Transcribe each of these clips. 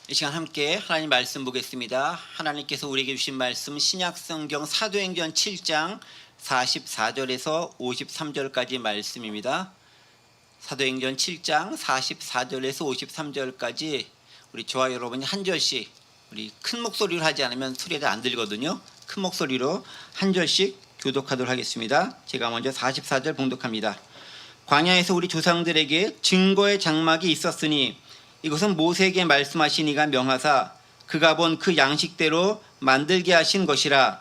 이 시간 함께 하나님 말씀 보겠습니다. 하나님께서 우리에게 주신 말씀 신약성경 사도행전 7장 44절에서 53절까지 말씀입니다. 사도행전 7장 44절에서 53절까지 우리 저와 여러분이 한 절씩, 우리 큰 목소리로 하지 않으면 소리가 안 들거든요. 큰 목소리로 한 절씩 교독하도록 하겠습니다. 제가 먼저 44절 봉독합니다. 광야에서 우리 조상들에게 증거의 장막이 있었으니 이것은 모세에게 말씀하신 이가 명하사 그가 본 그 양식대로 만들게 하신 것이라.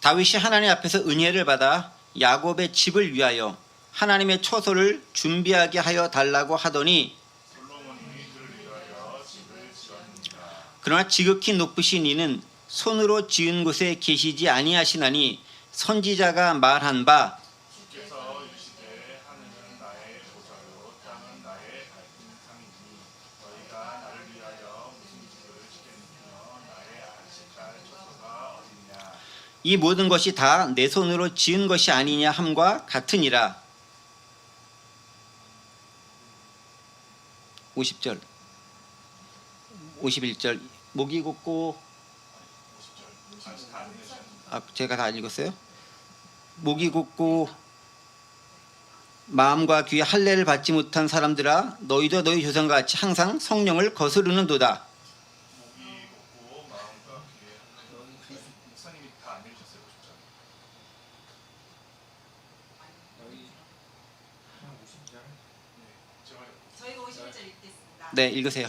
다윗이 하나님 앞에서 은혜를 받아 야곱의 집을 위하여 하나님의 처소를 준비하게 하여 달라고 하더니 그러나 지극히 높으신 이는 손으로 지은 곳에 계시지 아니하시나니 선지자가 말한 바 이 모든 것이 다 내 손으로 지은 것이 아니냐 함과 같으니라. 50절 51절 목이 곧고 제가 다 읽었어요? 목이 곧고 마음과 귀에 할례를 받지 못한 사람들아 너희도 너희 조상과 같이 항상 성령을 거스르는도다. 저희가 51절 읽겠습니다. 네, 읽으세요.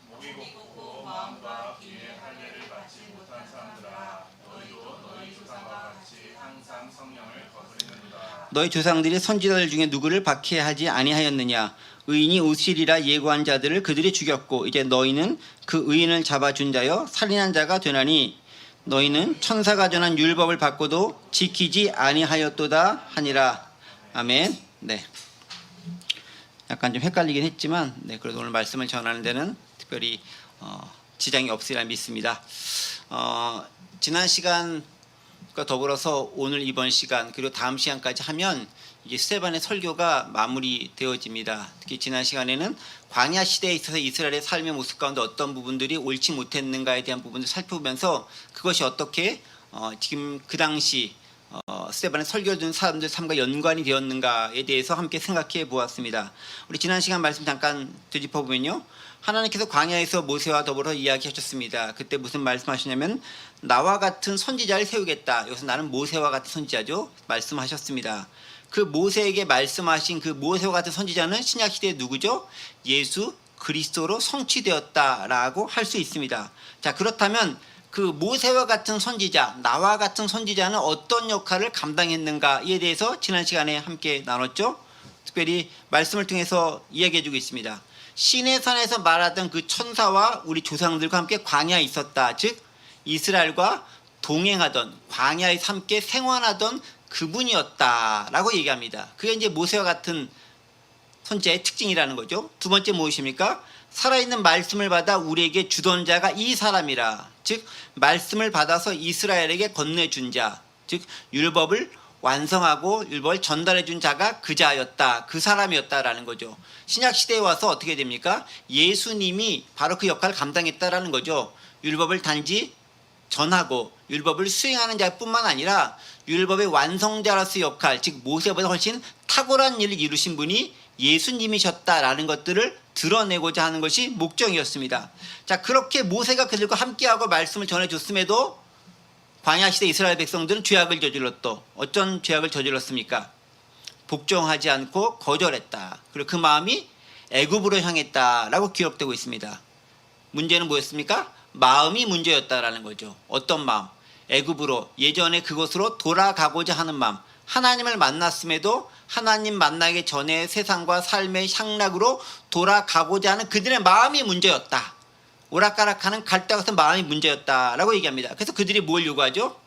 목이 곧고 마음과 귀에 할례를 받지 못한 사람들아 너희도 너희 조상과 같이 항상 성령을 거스르는도다. 너희 조상들이 선지자들 중에 누구를 박해하지 아니하였느냐? 의인이 오시리라 예고한 자들을 그들이 죽였고 이제 너희는 그 의인을 잡아준 자여 살인한 자가 되나니 너희는 천사가 전한 율법을 받고도 지키지 아니하였도다 하니라. 아멘. 네. 약간 좀 헷갈리긴 했지만 그래도 오늘 말씀을 전하는 데는 특별히 지장이 없으리라 믿습니다. 지난 시간과 더불어서 오늘 이번 시간 그리고 다음 시간까지 하면 이제 스테반의 설교가 마무리되어집니다. 특히 지난 시간에는 광야 시대에 있어서 이스라엘의 삶의 모습 가운데 어떤 부분들이 옳지 못했는가에 대한 부분을 살펴보면서 그것이 어떻게 지금 그 당시 스테반의 설교를 듣는 사람들 삶과 연관이 되었는가에 대해서 함께 생각해 보았습니다. 우리 지난 시간 말씀 잠깐 되짚어보면요. 하나님께서 광야에서 모세와 더불어 이야기하셨습니다. 그때 무슨 말씀하시냐면 나와 같은 선지자를 세우겠다. 여기서 나는 모세와 같은 선지자죠. 말씀하셨습니다. 그 모세에게 말씀하신 그 모세와 같은 선지자는 신약시대의 누구죠? 예수 그리스도로 성취되었다라고 할 수 있습니다. 자, 그렇다면 그 모세와 같은 선지자, 나와 같은 선지자는 어떤 역할을 감당했는가에 대해서 지난 시간에 함께 나눴죠. 특별히 말씀을 통해서 이야기해주고 있습니다. 시내산에서 말하던 그 천사와 우리 조상들과 함께 광야에 있었다. 즉 이스라엘과 동행하던 광야에서 함께 생활하던 그분이었다라고 얘기합니다. 그게 이제 모세와 같은 선지자의 특징이라는 거죠. 두 번째 무엇입니까? 살아있는 말씀을 받아 우리에게 주던 자가 이 사람이라. 즉 말씀을 받아서 이스라엘에게 건네준 자, 즉 율법을 완성하고 율법을 전달해 준 자가 그 자였다, 그 사람이었다라는 거죠. 신약 시대에 와서 어떻게 됩니까? 예수님이 바로 그 역할을 감당했다라는 거죠. 율법을 단지 전하고 율법을 수행하는 자뿐만 아니라 율법의 완성자로서의 역할, 즉 모세보다 훨씬 탁월한 일을 이루신 분이 예수님이셨다라는 것들을 드러내고자 하는 것이 목적이었습니다. 자, 그렇게 모세가 그들과 함께하고 말씀을 전해줬음에도 광야시대 이스라엘 백성들은 죄악을 저질렀또 어떤 죄악을 저질렀습니까? 복종하지 않고 거절했다. 그리고 그 마음이 애굽으로 향했다라고 기록되고 있습니다. 문제는 뭐였습니까? 마음이 문제였다라는 거죠. 어떤 마음? 애굽으로 예전에 그곳으로 돌아가고자 하는 마음. 하나님을 만났음에도 하나님 만나기 전에 세상과 삶의 향락으로 돌아가고자 하는 그들의 마음이 문제였다. 오락가락하는 갈대 같은 마음이 문제였다라고 얘기합니다. 그래서 그들이 뭘 요구하죠?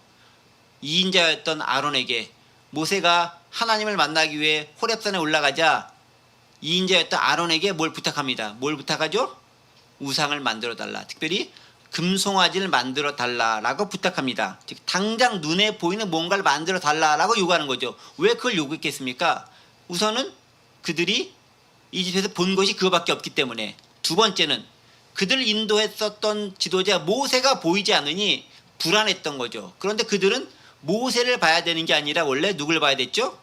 2인자였던 아론에게 모세가 하나님을 만나기 위해 호렙산에 올라가자 2인자였던 아론에게 뭘 부탁합니다. 뭘 부탁하죠? 우상을 만들어달라. 특별히 금송아지를 만들어 달라라고 부탁합니다. 즉 당장 눈에 보이는 뭔가를 만들어 달라라고 요구하는 거죠. 왜 그걸 요구했겠습니까? 우선은 그들이 이집트에서 본 것이 그거밖에 없기 때문에. 두 번째는 그들을 인도했었던 지도자 모세가 보이지 않으니 불안했던 거죠. 그런데 그들은 모세를 봐야 되는 게 아니라 원래 누굴 봐야 됐죠?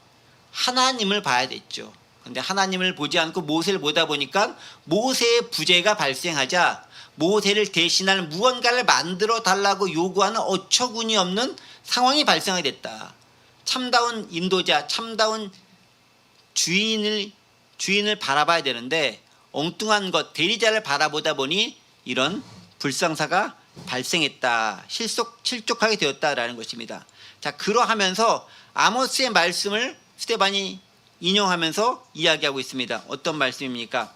하나님을 봐야 됐죠. 그런데 하나님을 보지 않고 모세를 보다 보니까 모세의 부재가 발생하자 모세를 대신할 무언가를 만들어 달라고 요구하는 어처구니 없는 상황이 발생하게 됐다. 참다운 인도자, 참다운 주인을 바라봐야 되는데 엉뚱한 것, 대리자를 바라보다 보니 이런 불상사가 발생했다. 실족하게 되었다라는 것입니다. 자, 그러하면서 아모스의 말씀을 스데반이 인용하면서 이야기하고 있습니다. 어떤 말씀입니까?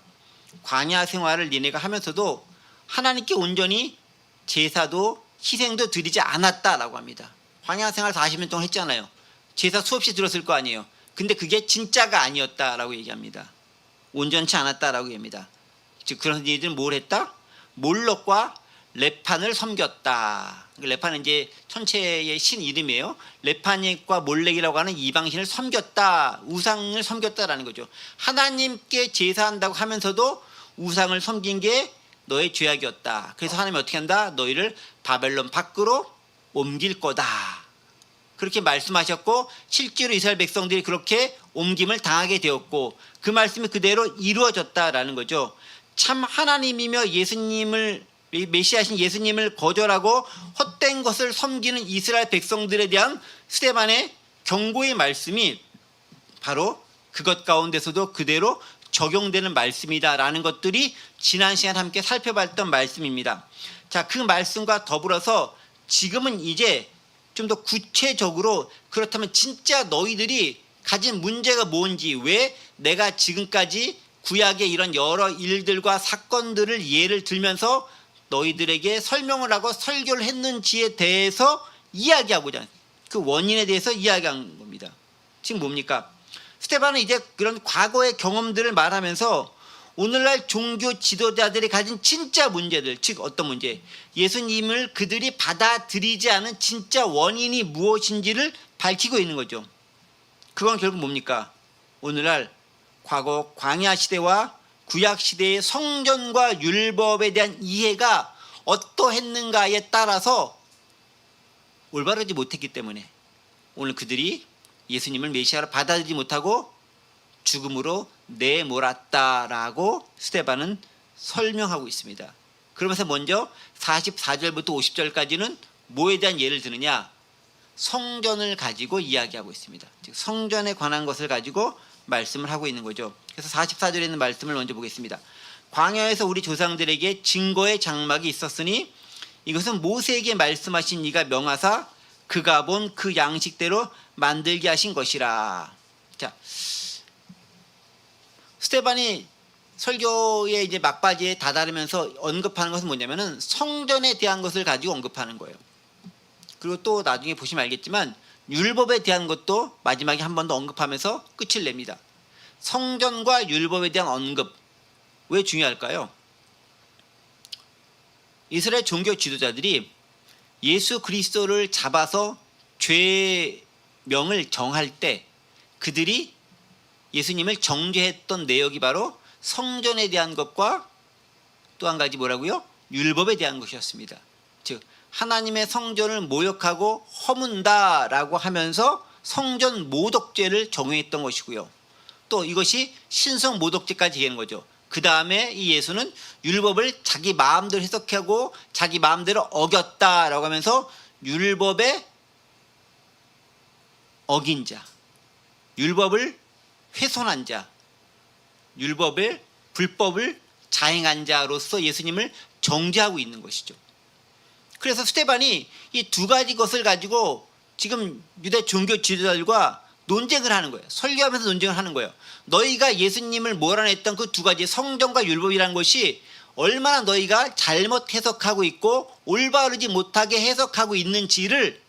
광야 생활을 니네가 하면서도 하나님께 온전히 제사도 희생도 드리지 않았다라고 합니다. 광야 생활 40년 동안 했잖아요. 제사 수없이 들었을 거 아니에요. 근데 그게 진짜가 아니었다라고 얘기합니다. 온전치 않았다라고 얘기합니다. 즉 그런 이들은 뭘 했다? 몰록과 레판을 섬겼다. 레판은 이제 천체의 신 이름이에요. 레판과 몰렉이라고 하는 이방신을 섬겼다. 우상을 섬겼다라는 거죠. 하나님께 제사한다고 하면서도 우상을 섬긴 게 너의 죄악이었다. 그래서 하나님이 어떻게 한다? 너희를 바벨론 밖으로 옮길 거다. 그렇게 말씀하셨고 실제로 이스라엘 백성들이 그렇게 옮김을 당하게 되었고 그 말씀이 그대로 이루어졌다라는 거죠. 참 하나님이며 예수님을 메시아신 예수님을 거절하고 헛된 것을 섬기는 이스라엘 백성들에 대한 스데반의 경고의 말씀이 바로 그것 가운데서도 그대로 적용되는 말씀이다라는 것들이 지난 시간 함께 살펴봤던 말씀입니다. 자, 그 말씀과 더불어서 지금은 이제 좀 더 구체적으로 그렇다면 진짜 너희들이 가진 문제가 뭔지, 왜 내가 지금까지 구약의 이런 여러 일들과 사건들을 예를 들면서 너희들에게 설명을 하고 설교를 했는지에 대해서 이야기하고자 하는 그 원인에 대해서 이야기한 겁니다. 지금 뭡니까? 스데반은 이제 그런 과거의 경험들을 말하면서 오늘날 종교 지도자들이 가진 진짜 문제들, 즉 어떤 문제, 예수님을 그들이 받아들이지 않은 진짜 원인이 무엇인지를 밝히고 있는 거죠. 그건 결국 뭡니까? 오늘날 과거 광야 시대와 구약 시대의 성전과 율법에 대한 이해가 어떠했는가에 따라서 올바르지 못했기 때문에 오늘 그들이 예수님을 메시아로 받아들이지 못하고 죽음으로 내몰았다라고 스데반은 설명하고 있습니다. 그러면서 먼저 44절부터 50절까지는 뭐에 대한 예를 드느냐? 성전을 가지고 이야기하고 있습니다. 즉 성전에 관한 것을 가지고 말씀을 하고 있는 거죠. 그래서 44절에 있는 말씀을 먼저 보겠습니다. 광야에서 우리 조상들에게 증거의 장막이 있었으니 이것은 모세에게 말씀하신 이가 명하사 그가 본 그 양식대로 만들게 하신 것이라. 자, 스데반이 설교의 이제 막바지에 다다르면서 언급하는 것은 뭐냐면은 성전에 대한 것을 가지고 언급하는 거예요. 그리고 또 나중에 보시면 알겠지만 율법에 대한 것도 마지막에 한 번 더 언급하면서 끝을 냅니다. 성전과 율법에 대한 언급, 왜 중요할까요? 이스라엘 종교 지도자들이 예수 그리스도를 잡아서 죄명을 정할 때 그들이 예수님을 정죄했던 내역이 바로 성전에 대한 것과 또 한 가지 뭐라고요? 율법에 대한 것이었습니다. 즉 하나님의 성전을 모욕하고 허문다라고 하면서 성전 모독죄를 정의했던 것이고요. 또 이것이 신성 모독죄까지 되는 거죠. 그 다음에 이 예수는 율법을 자기 마음대로 해석하고 자기 마음대로 어겼다라고 하면서 율법에 어긴 자, 율법을 훼손한 자, 율법을 불법을 자행한 자로서 예수님을 정죄하고 있는 것이죠. 그래서 스데반이 이 두 가지 것을 가지고 지금 유대 종교 지도자들과 논쟁을 하는 거예요. 설교하면서 논쟁을 하는 거예요. 너희가 예수님을 몰아냈던 그 두 가지 성전과 율법이라는 것이 얼마나 너희가 잘못 해석하고 있고 올바르지 못하게 해석하고 있는지를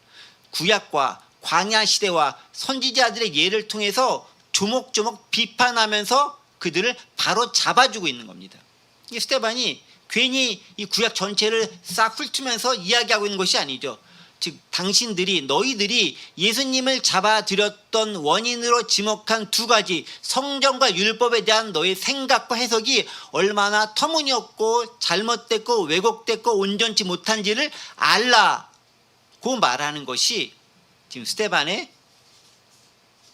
구약과 광야 시대와 선지자들의 예를 통해서 조목조목 비판하면서 그들을 바로 잡아주고 있는 겁니다. 이 스데반이 괜히 이 구약 전체를 싹 훑으면서 이야기하고 있는 것이 아니죠. 즉 너희들이 예수님을 잡아들였던 원인으로 지목한 두 가지 성경과 율법에 대한 너의 생각과 해석이 얼마나 터무니없고 잘못됐고 왜곡됐고 온전치 못한지를 알라고 말하는 것이 지금 스데반의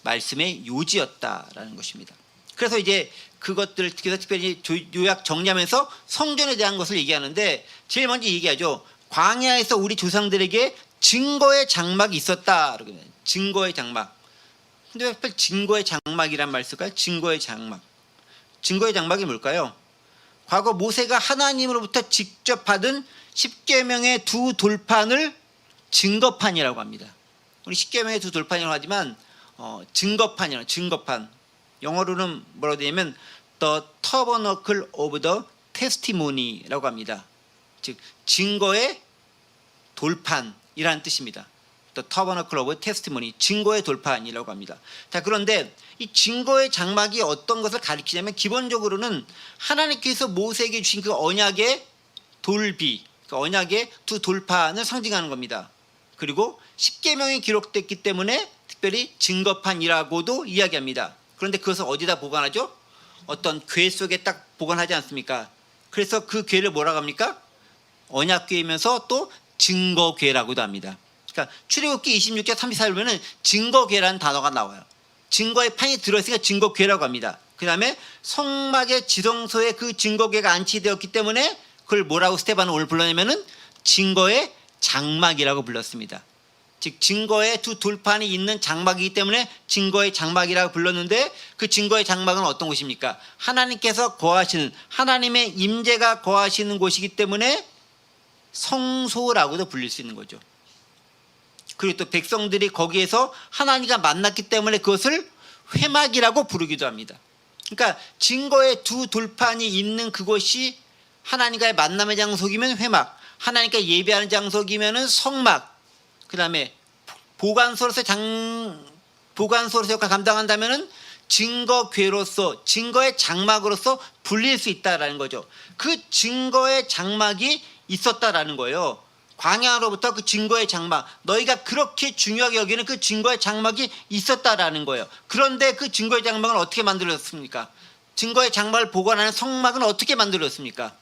말씀의 요지였다라는 것입니다. 그래서 이제 그것들을 특별히 요약 정리하면서 성전에 대한 것을 얘기하는데 제일 먼저 얘기하죠. 광야에서 우리 조상들에게 증거의 장막이 있었다. 증거의 장막. 근데 왜 하필 증거의 장막이란 말 쓸까요? 증거의 장막. 증거의 장막이 뭘까요? 과거 모세가 하나님으로부터 직접 받은 십계명의 두 돌판을 증거판이라고 합니다. 우리 십계명의 두 돌판이라고 하지만 증거판이라고 증거판. 영어로는 뭐라고 되냐면 The Tabernacle of the Testimony라고 합니다. 즉 증거의 돌판이라는 뜻입니다. The Tabernacle of Testimony, 증거의 돌판이라고 합니다. 자, 그런데 이 증거의 장막이 어떤 것을 가리키냐면 기본적으로는 하나님께서 모세에게 주신 그 언약의 돌비, 그 언약의 두 돌판을 상징하는 겁니다. 그리고 십계명이 기록됐기 때문에 특별히 증거판이라고도 이야기합니다. 그런데 그것을 어디다 보관하죠? 어떤 궤 속에 딱 보관하지 않습니까? 그래서 그 궤를 뭐라고 합니까? 언약궤이면서 또 증거궤라고도 합니다. 그러니까 출애굽기 26장 34절 보면은 증거궤라는 단어가 나와요. 증거의 판이 들어있으니까 증거궤라고 합니다. 그 다음에 성막의 지성소에 그 증거궤가 안치되었기 때문에 그걸 뭐라고 스데반은 오늘 불렀냐면은 증거의 장막이라고 불렀습니다. 즉 증거의 두 돌판이 있는 장막이기 때문에 증거의 장막이라고 불렀는데 그 증거의 장막은 어떤 곳입니까? 하나님께서 거하시는 하나님의 임재가 거하시는 곳이기 때문에 성소라고도 불릴 수 있는 거죠. 그리고 또 백성들이 거기에서 하나님과 만났기 때문에 그것을 회막이라고 부르기도 합니다. 그러니까 증거의 두 돌판이 있는 그곳이 하나님과의 만남의 장소이면 회막, 하나님과 예배하는 장소이면 성막, 그 다음에 보관소로서 역할 감당한다면은 증거궤로서 증거의 장막으로서 불릴 수 있다라는 거죠. 그 증거의 장막이 있었다라는 거예요. 광야로부터 그 증거의 장막, 너희가 그렇게 중요하게 여기는 그 증거의 장막이 있었다라는 거예요. 그런데 그 증거의 장막은 어떻게 만들어졌습니까? 증거의 장막을 보관하는 성막은 어떻게 만들어졌습니까?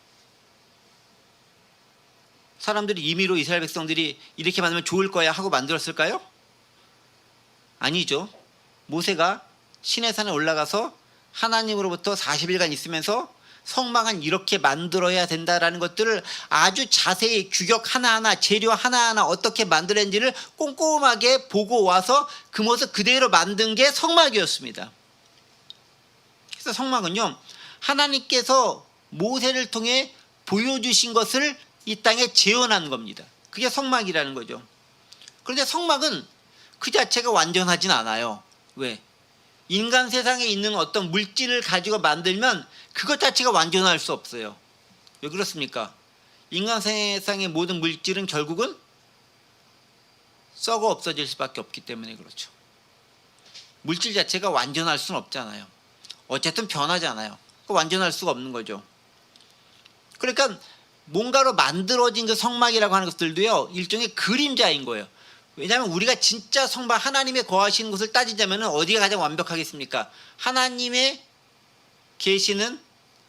사람들이 임의로 이스라엘 백성들이 이렇게 만들면 좋을 거야 하고 만들었을까요? 아니죠. 모세가 시내산에 올라가서 하나님으로부터 40일간 있으면서 성막은 이렇게 만들어야 된다라는 것들을 아주 자세히 규격 하나하나, 재료 하나하나 어떻게 만들었는지를 꼼꼼하게 보고 와서 그 모습 그대로 만든 게 성막이었습니다. 그래서 성막은요, 하나님께서 모세를 통해 보여주신 것을 이 땅에 재현한 겁니다. 그게 성막이라는 거죠. 그런데 성막은 그 자체가 완전하진 않아요. 왜? 인간 세상에 있는 어떤 물질을 가지고 만들면 그것 자체가 완전할 수 없어요. 왜 그렇습니까? 인간 세상의 모든 물질은 결국은 썩어 없어질 수밖에 없기 때문에 그렇죠. 물질 자체가 완전할 수는 없잖아요. 어쨌든 변하잖아요. 완전할 수가 없는 거죠. 그러니까 뭔가로 만들어진 그 성막이라고 하는 것들도요, 일종의 그림자인 거예요. 왜냐하면 우리가 진짜 성막, 하나님의 거하시는 곳을 따지자면 어디가 가장 완벽하겠습니까? 하나님의 계시는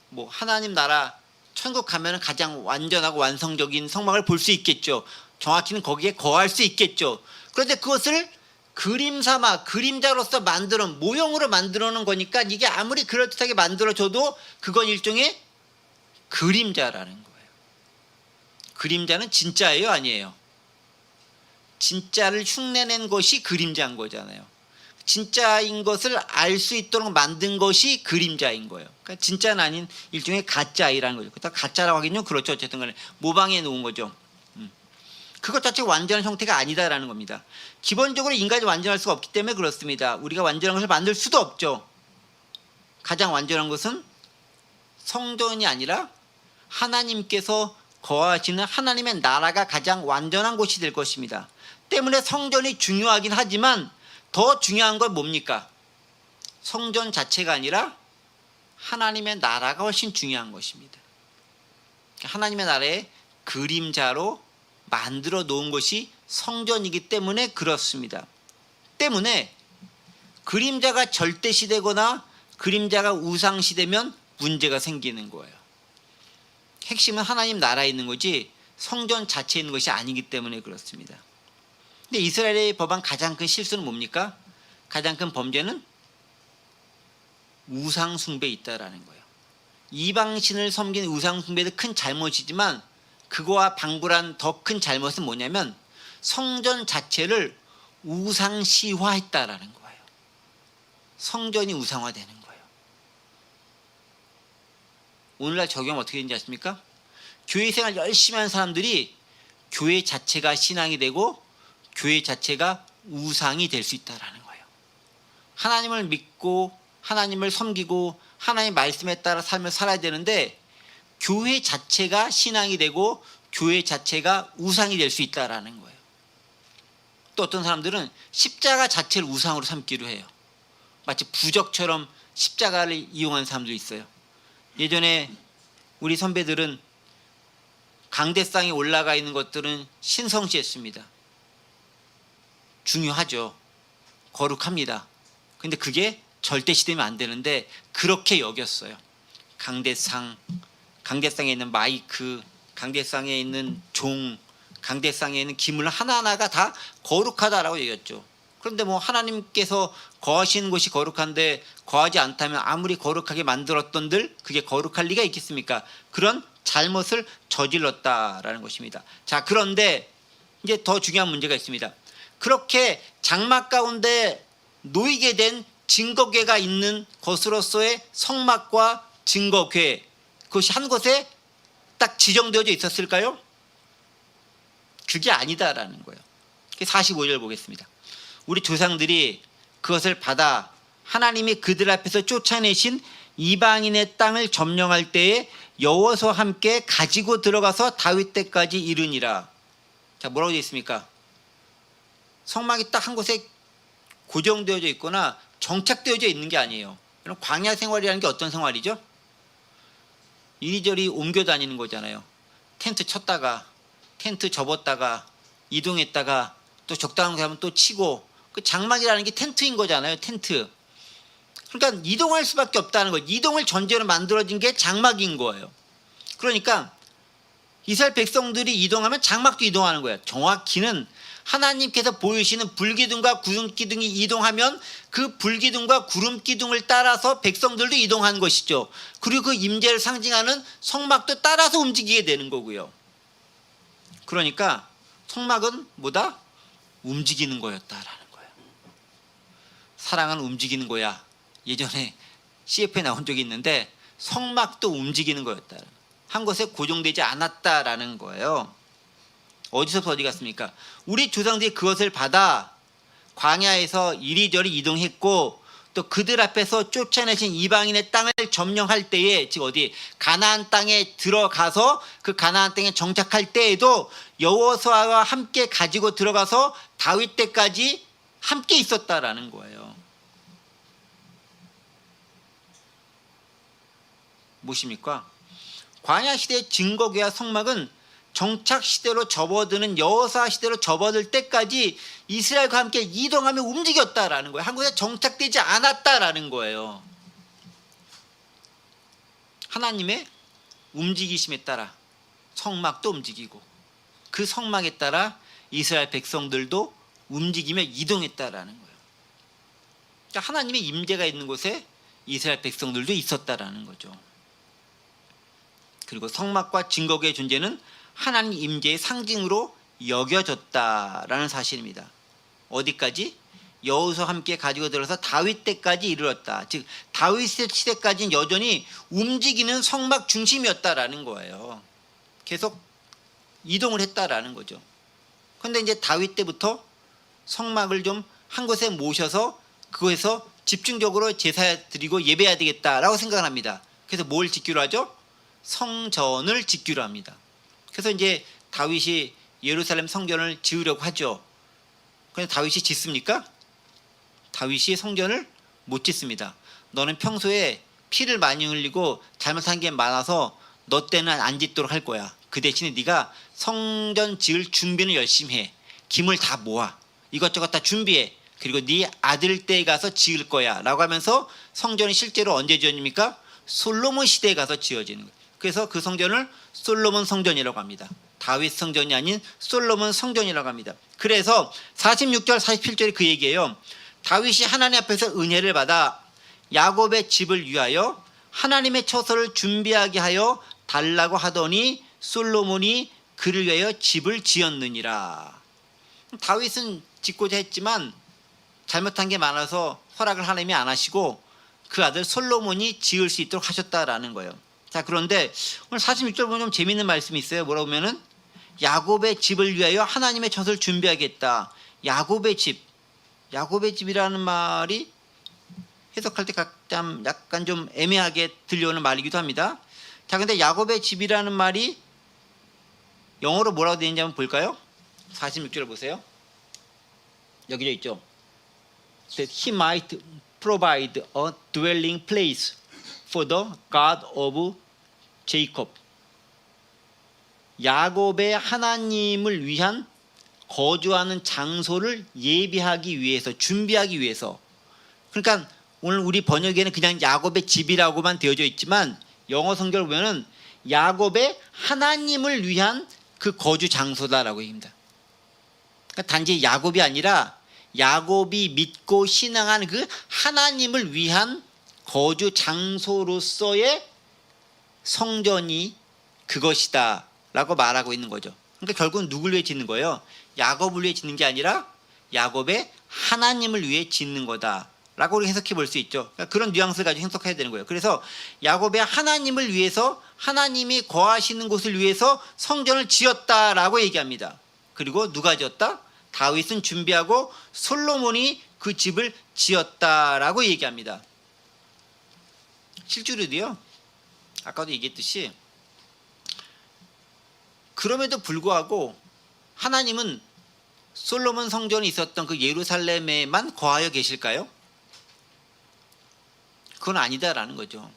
뭐 하나님 나라 천국 가면 가장 완전하고 완성적인 성막을 볼 수 있겠죠. 정확히는 거기에 거할 수 있겠죠. 그런데 그것을 그림 삼아 그림자로서 만들어 모형으로 만들어 놓은 거니까 이게 아무리 그럴듯하게 만들어져도 그건 일종의 그림자라는 거예요. 그림자는 진짜예요, 아니에요? 진짜를 흉내낸 것이 그림자인 거잖아요. 진짜인 것을 알 수 있도록 만든 것이 그림자인 거예요. 그러니까 진짜는 아닌 일종의 가짜이라는 거죠. 그렇다고 가짜라고 하긴요, 그렇죠. 어쨌든 간에 모방해 놓은 거죠. 그것 자체가 완전한 형태가 아니다라는 겁니다. 기본적으로 인간이 완전할 수가 없기 때문에 그렇습니다. 우리가 완전한 것을 만들 수도 없죠. 가장 완전한 것은 성전이 아니라 하나님께서 거하시는 하나님의 나라가 가장 완전한 곳이 될 것입니다. 때문에 성전이 중요하긴 하지만 더 중요한 건 뭡니까? 성전 자체가 아니라 하나님의 나라가 훨씬 중요한 것입니다. 하나님의 나라의 그림자로 만들어 놓은 것이 성전이기 때문에 그렇습니다. 때문에 그림자가 절대시되거나 그림자가 우상시되면 문제가 생기는 거예요. 핵심은 하나님 나라에 있는 거지 성전 자체에 있는 것이 아니기 때문에 그렇습니다. 근데 이스라엘의 법한 가장 큰 실수는 뭡니까? 가장 큰 범죄는 우상 숭배에 있다라는 거예요. 이방신을 섬기는 우상 숭배도 큰 잘못이지만 그거와 방불한 더 큰 잘못은 뭐냐면 성전 자체를 우상시화했다라는 거예요. 성전이 우상화되는 거예요. 오늘날 적용 어떻게 되는지 아십니까? 교회 생활 열심히 하는 사람들이 교회 자체가 신앙이 되고 교회 자체가 우상이 될 수 있다라는 거예요. 하나님을 믿고 하나님을 섬기고 하나님의 말씀에 따라 삶을 살아야 되는데 교회 자체가 신앙이 되고 교회 자체가 우상이 될 수 있다라는 거예요. 또 어떤 사람들은 십자가 자체를 우상으로 삼기로 해요. 마치 부적처럼 십자가를 이용하는 사람도 있어요. 예전에 우리 선배들은 강대상에 올라가 있는 것들은 신성시했습니다. 중요하죠. 거룩합니다. 근데 그게 절대시되면 안 되는데 그렇게 여겼어요. 강대상에 있는 마이크, 강대상에 있는 종, 강대상에 있는 기물 하나하나가 다 거룩하다라고 얘기했죠. 그런데 뭐 하나님께서 거하시는 곳이 거룩한데 거하지 않다면 아무리 거룩하게 만들었던들 그게 거룩할 리가 있겠습니까? 그런 잘못을 저질렀다라는 것입니다. 자, 그런데 이제 더 중요한 문제가 있습니다. 그렇게 장막 가운데 놓이게 된 증거궤가 있는 것으로서의 성막과 증거궤, 그것이 한 곳에 딱 지정되어져 있었을까요? 그게 아니다라는 거예요. 45절 보겠습니다. 우리 조상들이 그것을 받아 하나님이 그들 앞에서 쫓아내신 이방인의 땅을 점령할 때에 여호와와 함께 가지고 들어가서 다윗 때까지 이르니라. 자, 뭐라고 되어 있습니까? 성막이 딱 한 곳에 고정되어져 있거나 정착되어져 있는 게 아니에요. 그럼 광야 생활이라는 게 어떤 생활이죠? 이리저리 옮겨 다니는 거잖아요. 텐트 쳤다가 텐트 접었다가 이동했다가 또 적당한 거 하면 또 치고, 그 장막이라는 게 텐트인 거잖아요. 텐트. 그러니까 이동할 수밖에 없다는 거예요. 이동을 전제로 만들어진 게 장막인 거예요. 그러니까 이스라엘 백성들이 이동하면 장막도 이동하는 거예요. 정확히는 하나님께서 보이시는 불기둥과 구름기둥이 이동하면 그 불기둥과 구름기둥을 따라서 백성들도 이동하는 것이죠. 그리고 그 임재를 상징하는 성막도 따라서 움직이게 되는 거고요. 그러니까 성막은 뭐다? 움직이는 거였다라는 거예요. 사랑은 움직이는 거야. 예전에 CF에 나온 적이 있는데 성막도 움직이는 거였다. 한 곳에 고정되지 않았다라는 거예요. 어디서부터 어디 갔습니까? 우리 조상들이 그것을 받아 광야에서 이리저리 이동했고 또 그들 앞에서 쫓아내신 이방인의 땅을 점령할 때에, 즉 어디 가나안 땅에 들어가서 그 가나안 땅에 정착할 때에도 여호수아와 함께 가지고 들어가서 다윗 때까지 함께 있었다라는 거예요. 무엇입니까? 광야 시대의 증거궤와 성막은 정착 시대로 접어드는 여호수아 시대로 접어들 때까지 이스라엘과 함께 이동하며 움직였다라는 거예요. 한 곳에 정착되지 않았다라는 거예요. 하나님의 움직이심에 따라 성막도 움직이고 그 성막에 따라 이스라엘 백성들도 움직이며 이동했다라는 거예요. 그러니까 하나님의 임재가 있는 곳에 이스라엘 백성들도 있었다라는 거죠. 그리고 성막과 증거궤의 존재는 하나님 임재의 상징으로 여겨졌다라는 사실입니다. 어디까지? 여호수아와 함께 가지고 들어서 다윗 때까지 이르렀다. 즉 다윗 시대까지는 여전히 움직이는 성막 중심이었다라는 거예요. 계속 이동을 했다라는 거죠. 그런데 이제 다윗 때부터 성막을 좀 한 곳에 모셔서 그곳에서 집중적으로 제사 드리고 예배해야 되겠다라고 생각을 합니다. 그래서 뭘 짓기로 하죠? 성전을 짓기로 합니다. 그래서 이제 다윗이 예루살렘 성전을 지으려고 하죠. 그런데 다윗이 짓습니까? 다윗이 성전을 못 짓습니다. 너는 평소에 피를 많이 흘리고 잘못한 게 많아서 너 때는 안 짓도록 할 거야. 그 대신에 네가 성전 지을 준비는 열심히 해. 김을 다 모아. 이것저것 다 준비해. 그리고 네 아들 때에 가서 지을 거야 라고 하면서 성전이 실제로 언제 지어집니까? 솔로몬 시대에 가서 지어지는 거예요. 그래서 그 성전을 솔로몬 성전이라고 합니다. 다윗 성전이 아닌 솔로몬 성전이라고 합니다. 그래서 46절 47절이 그 얘기예요. 다윗이 하나님 앞에서 은혜를 받아 야곱의 집을 위하여 하나님의 처소를 준비하게 하여 달라고 하더니 솔로몬이 그를 위하여 집을 지었느니라. 다윗은 짓고자 했지만 잘못한 게 많아서 허락을 하나님이 안 하시고 그 아들 솔로몬이 지을 수 있도록 하셨다라는 거예요. 자, 그런데 오늘 46절 보면 좀 재밌는 말씀이 있어요. 뭐라고 하면은 야곱의 집을 위하여 하나님의 젖을 준비하겠다. 야곱의 집이라는 말이 해석할 때 약간 좀 애매하게 들려오는 말이기도 합니다. 자, 근데 야곱의 집이라는 말이 영어로 뭐라고 되어 있는지 한번 볼까요? 46절 보세요. 여기 있죠. That he might provide a dwelling place for the God of Jacob. 야곱의 하나님을 위한 거주하는 장소를 예비하기 위해서, 준비하기 위해서. 그러니까 오늘 우리 번역에는 그냥 야곱의 집이라고만 되어져 있지만 영어 성경을 보면은 야곱의 하나님을 위한 그 거주 장소다라고 얘기합니다. 그러니까 단지 야곱이 아니라 야곱이 믿고 신앙하는 그 하나님을 위한 거주 장소로서의 성전이 그것이다 라고 말하고 있는 거죠. 그러니까 결국은 누굴 위해 짓는 거예요? 야곱을 위해 짓는 게 아니라 야곱의 하나님을 위해 짓는 거다 라고 우리 해석해 볼 수 있죠. 그러니까 그런 뉘앙스를 가지고 해석해야 되는 거예요. 그래서 야곱의 하나님을 위해서, 하나님이 거하시는 곳을 위해서 성전을 지었다라고 얘기합니다. 그리고 누가 지었다? 다윗은 준비하고 솔로몬이 그 집을 지었다라고 얘기합니다. 실제로도요, 아까도 얘기했듯이 그럼에도 불구하고 하나님은 솔로몬 성전이 있었던 그 예루살렘에만 거하여 계실까요? 그건 아니다라는 거죠.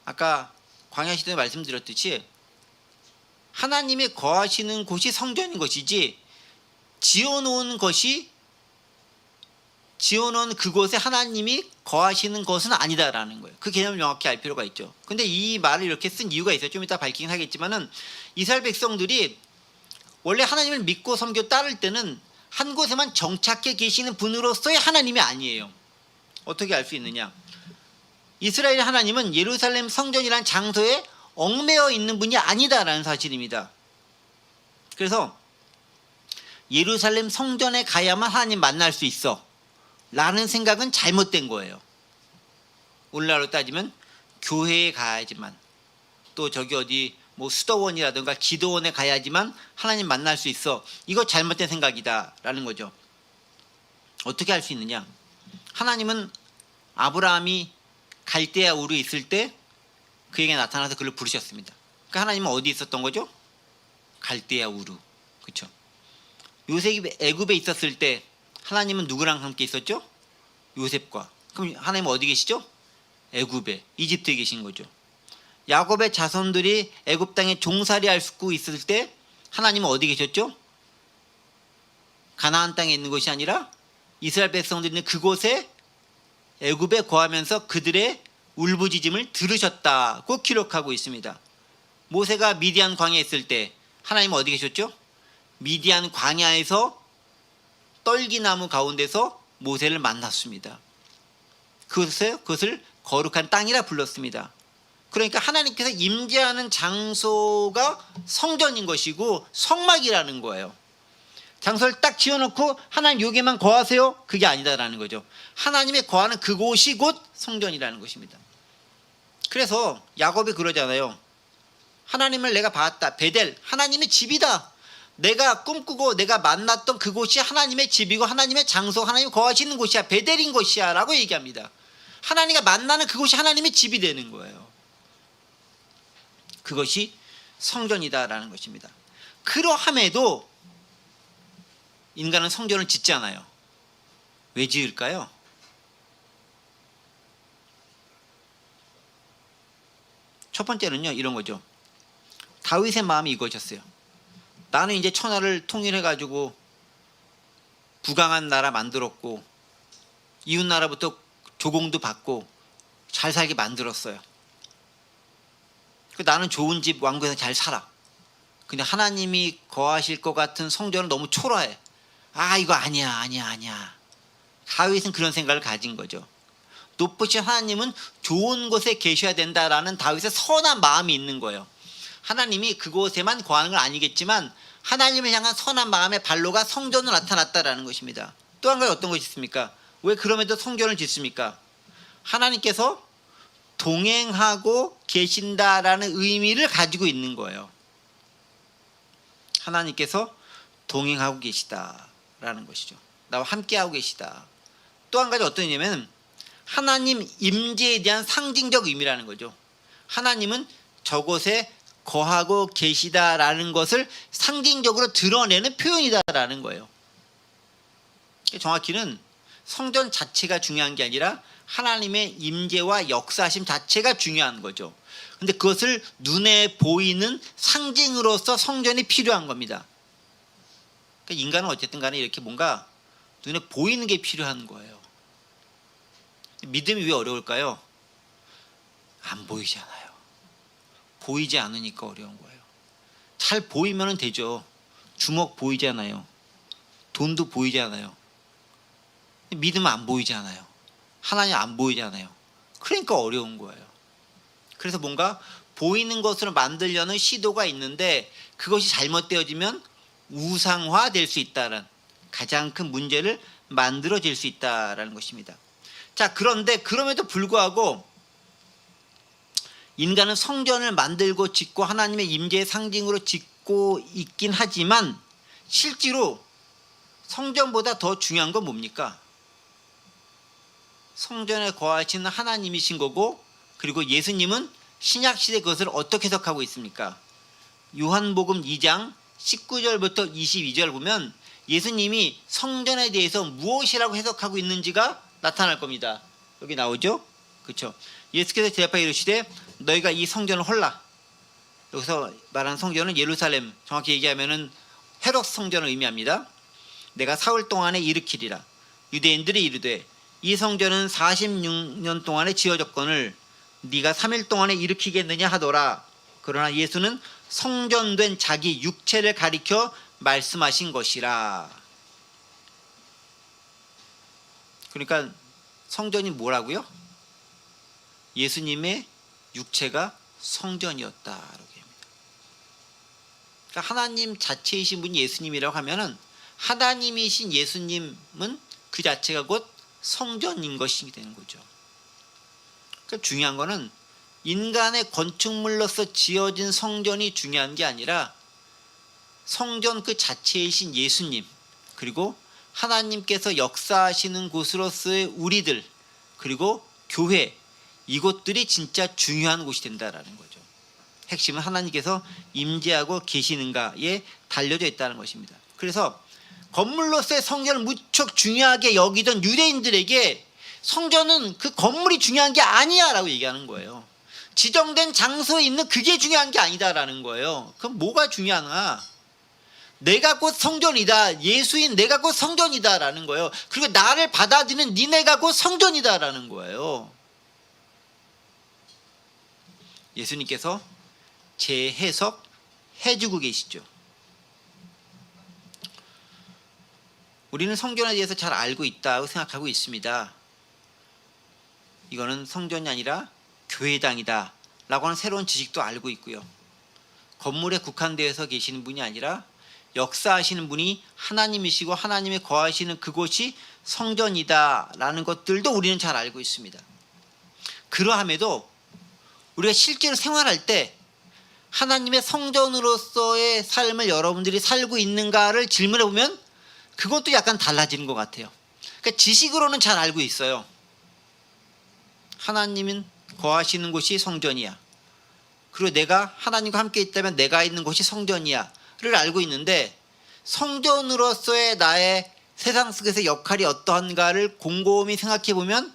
아까 광야 시대에 말씀드렸듯이 하나님이 거하시는 곳이 성전인 것이지 지어놓은 그곳에 하나님이 거하시는 것은 아니다라는 거예요. 그 개념을 명확히 알 필요가 있죠. 근데 이 말을 이렇게 쓴 이유가 있어요. 좀 이따 밝히긴 하겠지만은 이스라엘 백성들이 원래 하나님을 믿고 섬겨 따를 때는 한 곳에만 정착해 계시는 분으로서의 하나님이 아니에요. 어떻게 알 수 있느냐? 이스라엘 하나님은 예루살렘 성전이라는 장소에 얽매여 있는 분이 아니다라는 사실입니다. 그래서 예루살렘 성전에 가야만 하나님 만날 수 있어 라는 생각은 잘못된 거예요. 오늘날로 따지면 교회에 가야지만, 또 저기 어디 뭐 수도원이라든가 기도원에 가야지만 하나님 만날 수 있어. 이거 잘못된 생각이다 라는 거죠. 어떻게 할 수 있느냐? 하나님은 아브라함이 갈대아 우르에 있을 때 그에게 나타나서 그를 부르셨습니다. 그러니까 하나님은 어디 있었던 거죠? 갈대아 우르. 그렇죠? 요셉이 애굽에 있었을 때 하나님은 누구랑 함께 있었죠? 요셉과. 그럼 하나님은 어디 계시죠? 애굽에, 이집트에 계신 거죠. 야곱의 자손들이 애굽 땅에 종살이 할 수 있을 때 하나님은 어디 계셨죠? 가나안 땅에 있는 것이 아니라 이스라엘 백성들이 있는 그곳에 애굽에 거하면서 그들의 울부짖음을 들으셨다고 기록하고 있습니다. 모세가 미디안 광야에 있을 때 하나님은 어디 계셨죠? 미디안 광야에서 떨기나무 가운데서 모세를 만났습니다. 그것을 거룩한 땅이라 불렀습니다. 그러니까 하나님께서 임재하는 장소가 성전인 것이고 성막이라는 거예요. 장소를 딱 지어놓고 하나님 여기에만 거하세요? 그게 아니다라는 거죠. 하나님의 거하는 그곳이 곧 성전이라는 것입니다. 그래서 야곱이 그러잖아요. 하나님을 내가 봤다. 베델, 하나님의 집이다. 내가 꿈꾸고 내가 만났던 그곳이 하나님의 집이고 하나님의 장소, 하나님이 거하시는 곳이야. 베델인 것이야 라고 얘기합니다. 하나님과 만나는 그곳이 하나님의 집이 되는 거예요. 그것이 성전이다라는 것입니다. 그러함에도 인간은 성전을 짓지 않아요. 왜 지을까요? 첫 번째는요, 이런 거죠. 다윗의 마음이 이것이었어요. 나는 이제 천하를 통일해가지고 부강한 나라 만들었고 이웃 나라부터 조공도 받고 잘 살게 만들었어요. 나는 좋은 집 왕궁에서 잘 살아. 근데 하나님이 거하실 것 같은 성전은 너무 초라해. 아, 이거 아니야. 다윗은 그런 생각을 가진 거죠. 높으신 하나님은 좋은 곳에 계셔야 된다라는 다윗의 선한 마음이 있는 거예요. 하나님이 그곳에만 거하는 건 아니겠지만 하나님을 향한 선한 마음의 발로가 성전으로 나타났다라는 것입니다. 또 한 가지 어떤 것이 있습니까? 왜 그럼에도 성전을 짓습니까? 하나님께서 동행하고 계신다라는 의미를 가지고 있는 거예요. 하나님께서 동행하고 계시다라는 것이죠. 나와 함께하고 계시다. 또 한 가지 어떤 의미냐면 하나님 임재에 대한 상징적 의미라는 거죠. 하나님은 저곳에 거하고 계시다라는 것을 상징적으로 드러내는 표현이다라는 거예요. 정확히는 성전 자체가 중요한 게 아니라 하나님의 임재와 역사심 자체가 중요한 거죠. 근데 그것을 눈에 보이는 상징으로서 성전이 필요한 겁니다. 그러니까 인간은 어쨌든 간에 이렇게 뭔가 눈에 보이는 게 필요한 거예요. 믿음이 왜 어려울까요? 안 보이잖아요. 보이지 않으니까 어려운 거예요. 잘 보이면 되죠. 주먹 보이잖아요. 돈도 보이잖아요. 믿음은 안 보이잖아요. 하나님 안 보이잖아요. 그러니까 어려운 거예요. 그래서 뭔가 보이는 것으로 만들려는 시도가 있는데 그것이 잘못되어지면 우상화될 수 있다는 가장 큰 문제를 만들어질 수 있다는 것입니다. 자, 그런데 그럼에도 불구하고 인간은 성전을 만들고 짓고 하나님의 임재의 상징으로 짓고 있긴 하지만 실제로 성전보다 더 중요한 건 뭡니까? 성전에 거하시는 하나님이신 거고, 그리고 예수님은 신약시대 그것을 어떻게 해석하고 있습니까? 요한복음 2장 19절부터 22절 보면 예수님이 성전에 대해서 무엇이라고 해석하고 있는지가 나타날 겁니다. 여기 나오죠? 그렇죠? 예수께서 대답하여 이르시되 너희가 이 성전을 헐라. 여기서 말하는 성전은 예루살렘, 정확히 얘기하면은 헤롯 성전을 의미합니다. 내가 사흘 동안에 일으키리라. 유대인들이 이르되 이 성전은 46년 동안에 지어졌거늘 네가 3일 동안에 일으키겠느냐 하더라. 그러나 예수는 성전된 자기 육체를 가리켜 말씀하신 것이라. 그러니까 성전이 뭐라고요? 예수님의 육체가 성전이었다라고 합니다. 그러니까 하나님 자체이신 분이 예수님이라고 하면은 하나님이신 예수님은 그 자체가 곧 성전인 것이 되는 거죠. 그러니까 중요한 거는 인간의 건축물로서 지어진 성전이 중요한 게 아니라 성전 그 자체이신 예수님, 그리고 하나님께서 역사하시는 곳으로서의 우리들, 그리고 교회, 이곳들이 진짜 중요한 곳이 된다라는 거죠. 핵심은 하나님께서 임재하고 계시는가에 달려져 있다는 것입니다. 그래서 건물로서의 성전을 무척 중요하게 여기던 유대인들에게 성전은 그 건물이 중요한 게 아니야 라고 얘기하는 거예요. 지정된 장소에 있는 그게 중요한 게 아니다라는 거예요. 그럼 뭐가 중요하나? 내가 곧 성전이다. 예수인 내가 곧 성전이다라는 거예요. 그리고 나를 받아들이는 니네가 곧 성전이다라는 거예요. 예수님께서 재해석 해주고 계시죠. 우리는 성전에 대해서 잘 알고 있다고 생각하고 있습니다. 이거는 성전이 아니라 교회당이다 라고 하는 새로운 지식도 알고 있고요. 건물에 국한되어서 계시는 분이 아니라 역사하시는 분이 하나님이시고 하나님이 거하시는 그곳이 성전이다 라는 것들도 우리는 잘 알고 있습니다. 그러함에도 우리가 실제로 생활할 때 하나님의 성전으로서의 삶을 여러분들이 살고 있는가를 질문해 보면 그것도 약간 달라지는 것 같아요. 그러니까 지식으로는 잘 알고 있어요. 하나님은 거하시는 곳이 성전이야. 그리고 내가 하나님과 함께 있다면 내가 있는 곳이 성전이야 를 알고 있는데, 성전으로서의 나의 세상 속에서 역할이 어떠한가를 곰곰이 생각해 보면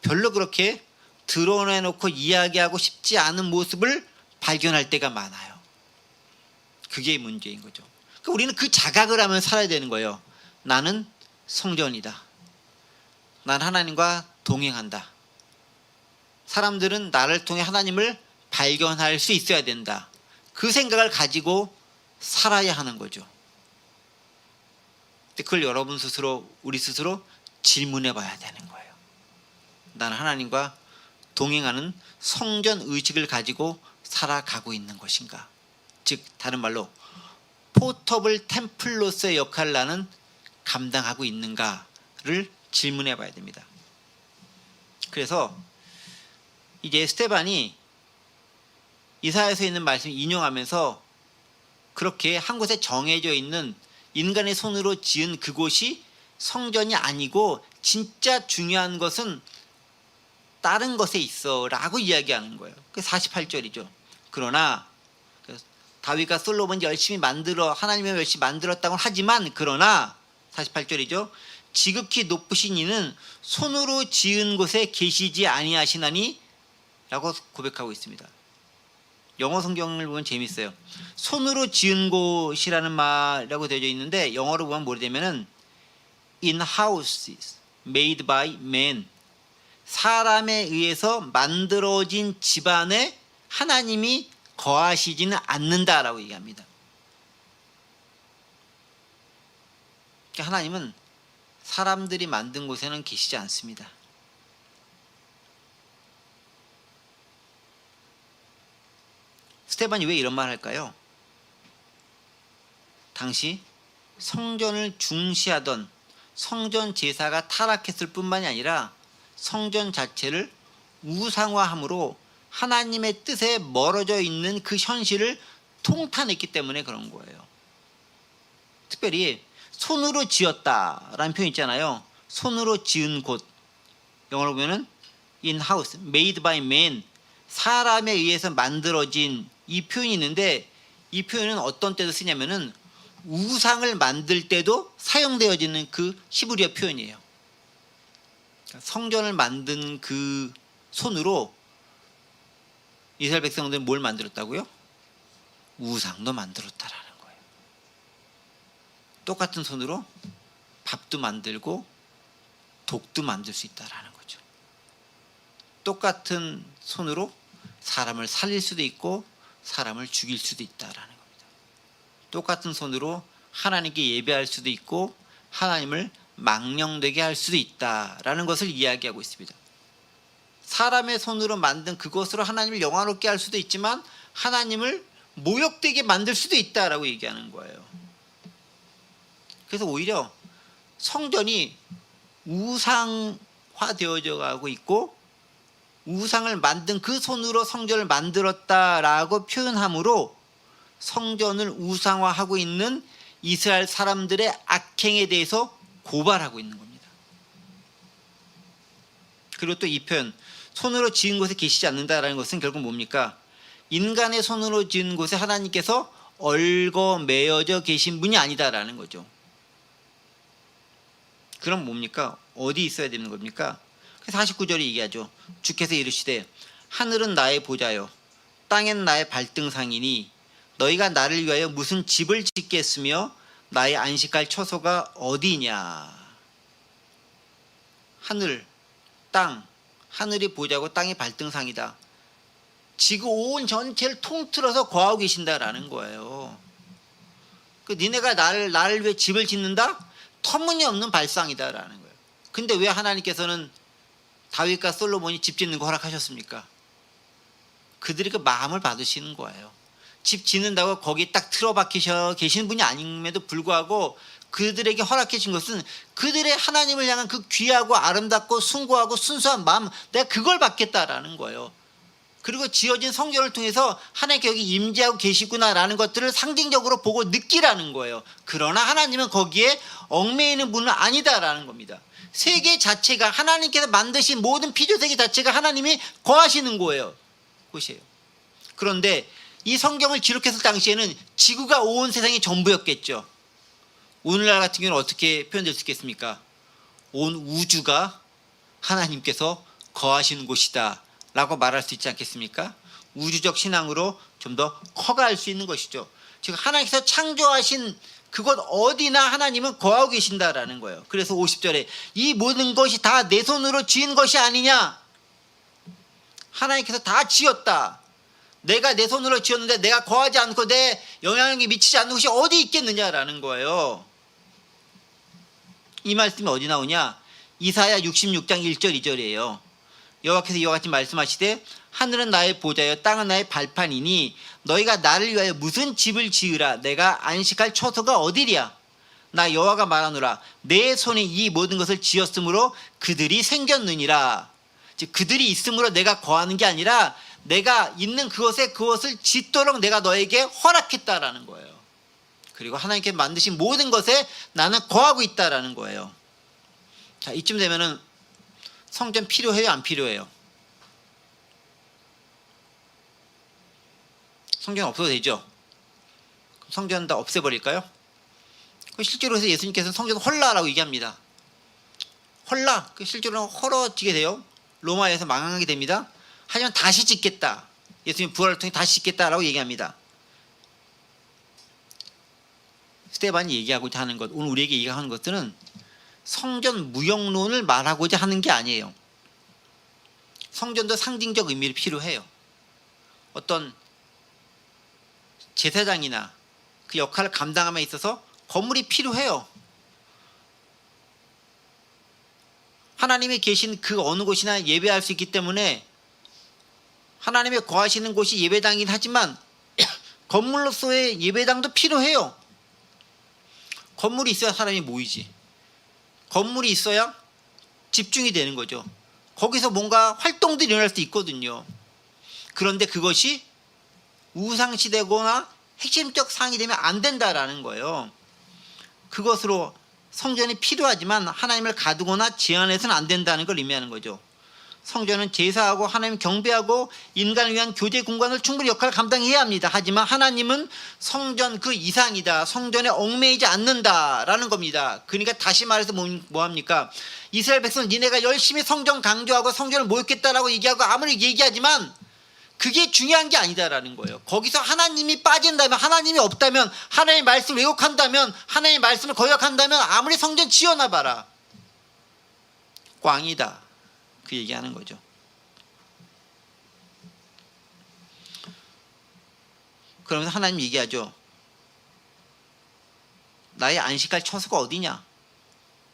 별로 그렇게 드러내놓고 이야기하고 싶지 않은 모습을 발견할 때가 많아요. 그게 문제인 거죠. 그러니까 우리는 그 자각을 하면 살아야 되는 거예요. 나는 성전이다. 난 하나님과 동행한다. 사람들은 나를 통해 하나님을 발견할 수 있어야 된다. 그 생각을 가지고 살아야 하는 거죠. 그걸 여러분 스스로, 우리 스스로 질문해 봐야 되는 거예요. 나는 하나님과 동행하는 성전 의식을 가지고 살아가고 있는 것인가? 즉 다른 말로 포터블 템플로서의 역할을 나는 감당하고 있는가를 질문해 봐야 됩니다. 그래서 이제 스테반이 이사야서에 있는 말씀을 인용하면서 그렇게 한 곳에 정해져 있는 인간의 손으로 지은 그곳이 성전이 아니고 진짜 중요한 것은 다른 것에 있어 라고 이야기하는 거예요. 그게 48절이죠. 그러나 다윗과 솔로몬이 열심히 하나님이 열심히 만들었다고 하지만 그러나 48절이죠. 지극히 높으신 이는 손으로 지은 곳에 계시지 아니하시나니 라고 고백하고 있습니다. 영어 성경을 보면 재밌어요. 손으로 지은 곳이라는 말이라고 되어 있는데 영어로 보면 뭐라 되면은 in houses made by man, 사람에 의해서 만들어진 집안에 하나님이 거하시지는 않는다라고 얘기합니다. 그러니까 하나님은 사람들이 만든 곳에는 계시지 않습니다. 스테반이 왜 이런 말 할까요? 당시 성전을 중시하던 성전 제사가 타락했을 뿐만이 아니라 성전 자체를 우상화함으로 하나님의 뜻에 멀어져 있는 그 현실을 통탄했기 때문에 그런 거예요. 특별히 손으로 지었다라는 표현 있잖아요. 손으로 지은 곳, 영어로 보면은 in house, made by man, 사람에 의해서 만들어진 이 표현이 있는데 이 표현은 어떤 때도 쓰냐면은 우상을 만들 때도 사용되어지는 그 히브리어 표현이에요. 성전을 만든 그 손으로 이스라엘 백성들은 뭘 만들었다고요? 우상도 만들었다라는 거예요. 똑같은 손으로 밥도 만들고 독도 만들 수 있다라는 거죠. 똑같은 손으로 사람을 살릴 수도 있고 사람을 죽일 수도 있다라는 겁니다. 똑같은 손으로 하나님께 예배할 수도 있고 하나님을 망령되게 할 수도 있다라는 것을 이야기하고 있습니다. 사람의 손으로 만든 그것으로 하나님을 영화롭게 할 수도 있지만 하나님을 모욕되게 만들 수도 있다라고 얘기하는 거예요. 그래서 오히려 성전이 우상화되어져 가고 있고 우상을 만든 그 손으로 성전을 만들었다라고 표현함으로 성전을 우상화하고 있는 이스라엘 사람들의 악행에 대해서 고발하고 있는 겁니다. 그리고 또 이 표현 손으로 지은 곳에 계시지 않는다라는 것은 결국 뭡니까? 인간의 손으로 지은 곳에 하나님께서 얽어매여져 계신 분이 아니다라는 거죠. 그럼 뭡니까? 어디 있어야 되는 겁니까? 49절이 얘기하죠. 주께서 이르시되 하늘은 나의 보좌요 땅엔 나의 발등상이니 너희가 나를 위하여 무슨 집을 짓겠으며 나의 안식할 처소가 어디냐. 하늘, 땅, 하늘이 보좌고 땅이 발등상이다. 지구 온 전체를 통틀어서 거하고 계신다라는 거예요. 니네가 나를 위해 집을 짓는다? 터무니없는 발상이다라는 거예요. 근데 왜 하나님께서는 다윗과 솔로몬이 집 짓는 거 허락하셨습니까? 그들이 그 마음을 받으시는 거예요. 집 짓는다고 거기 딱 틀어박히셔 계신 분이 아님에도 불구하고 그들에게 허락해 준 것은 그들의 하나님을 향한 그 귀하고 아름답고 숭고하고 순수한 마음, 내가 그걸 받겠다라는 거예요. 그리고 지어진 성전을 통해서 하나님께 여기 임재하고 계시구나라는 것들을 상징적으로 보고 느끼라는 거예요. 그러나 하나님은 거기에 얽매이는 분은 아니다라는 겁니다. 세계 자체가 하나님께서 만드신 모든 피조세계 자체가 하나님이 거하시는 거예요. 곳이에요. 그런데 이 성경을 기록했을 당시에는 지구가 온 세상이 전부였겠죠. 오늘날 같은 경우는 어떻게 표현될 수 있겠습니까? 온 우주가 하나님께서 거하시는 곳이다 라고 말할 수 있지 않겠습니까? 우주적 신앙으로 좀 더 커갈 수 있는 것이죠. 즉 하나님께서 창조하신 그곳 어디나 하나님은 거하고 계신다라는 거예요. 그래서 50절에 이 모든 것이 다 내 손으로 지은 것이 아니냐. 하나님께서 다 지었다. 내가 내 손으로 지었는데 내가 거하지 않고 내 영향력이 미치지 않는 곳이 어디 있겠느냐라는 거예요. 이 말씀이 어디 나오냐? 이사야 66장 1절 2절이에요. 여호와께서 이와 같이 말씀하시되 하늘은 나의 보좌여 땅은 나의 발판이니 너희가 나를 위하여 무슨 집을 지으라. 내가 안식할 처소가 어디랴. 나 여호와가 말하노라. 내 손이 이 모든 것을 지었으므로 그들이 생겼느니라. 즉 그들이 있으므로 내가 거하는 게 아니라 내가 있는 그것에 그것을 짓도록 내가 너에게 허락했다라는 거예요. 그리고 하나님께 만드신 모든 것에 나는 거하고 있다라는 거예요. 자, 이쯤 되면은 성전 필요해요, 안 필요해요? 성전 없어도 되죠? 성전 다 없애버릴까요? 실제로 해서 예수님께서는 성전 헐라라고 얘기합니다. 헐라, 실제로 헐어지게 돼요. 로마에서 망하게 됩니다. 하지만 다시 짓겠다. 예수님 부활을 통해 다시 짓겠다라고 얘기합니다. 스테반이 얘기하고자 하는 것, 오늘 우리에게 얘기하는 것들은 성전 무용론을 말하고자 하는 게 아니에요. 성전도 상징적 의미를 필요해요. 어떤 제사장이나 그 역할을 감당함에 있어서 건물이 필요해요. 하나님이 계신 그 어느 곳이나 예배할 수 있기 때문에 하나님의 거하시는 곳이 예배당이긴 하지만 건물로서의 예배당도 필요해요. 건물이 있어야 사람이 모이지. 건물이 있어야 집중이 되는 거죠. 거기서 뭔가 활동들이 일어날 수 있거든요. 그런데 그것이 우상시되거나 핵심적 사항이 되면 안 된다라는 거예요. 그것으로 성전이 필요하지만 하나님을 가두거나 제한해서는 안 된다는 걸 의미하는 거죠. 성전은 제사하고 하나님 경배하고 인간을 위한 교제 공간을 충분히 역할을 감당해야 합니다. 하지만 하나님은 성전 그 이상이다. 성전에 얽매이지 않는다라는 겁니다. 그러니까 다시 말해서 뭐합니까? 이스라엘 백성 니네가 열심히 성전 강조하고 성전을 모였겠다라고 얘기하고 아무리 얘기하지만 그게 중요한 게 아니다라는 거예요. 거기서 하나님이 빠진다면, 하나님이 없다면, 하나님의 말씀을 왜곡한다면, 하나님의 말씀을 거역한다면 아무리 성전 지어놔봐라 꽝이다. 그 얘기하는 거죠. 그러면서 하나님 얘기하죠. 나의 안식할 처소가 어디냐?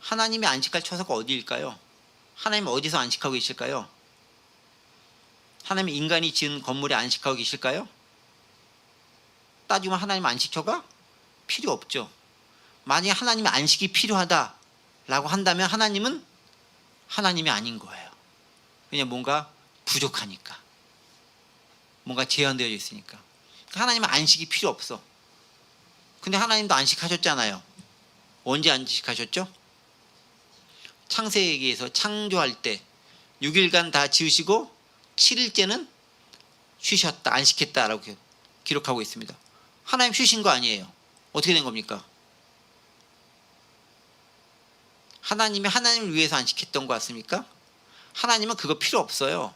하나님의 안식할 처소가 어디일까요? 하나님 어디서 안식하고 계실까요? 하나님 인간이 지은 건물에 안식하고 계실까요? 따지면 하나님 안식처가 필요 없죠. 만약에 하나님의 안식이 필요하다라고 한다면 하나님은 하나님이 아닌 거예요. 왜냐하면 뭔가 부족하니까. 뭔가 제한되어 있으니까. 하나님은 안식이 필요 없어. 근데 하나님도 안식하셨잖아요. 언제 안식하셨죠? 창세기에서 창조할 때 6일간 다 지으시고 7일째는 쉬셨다, 안식했다라고 기록하고 있습니다. 하나님 쉬신 거 아니에요. 어떻게 된 겁니까? 하나님이 하나님을 위해서 안식했던 것 같습니까? 하나님은 그거 필요 없어요.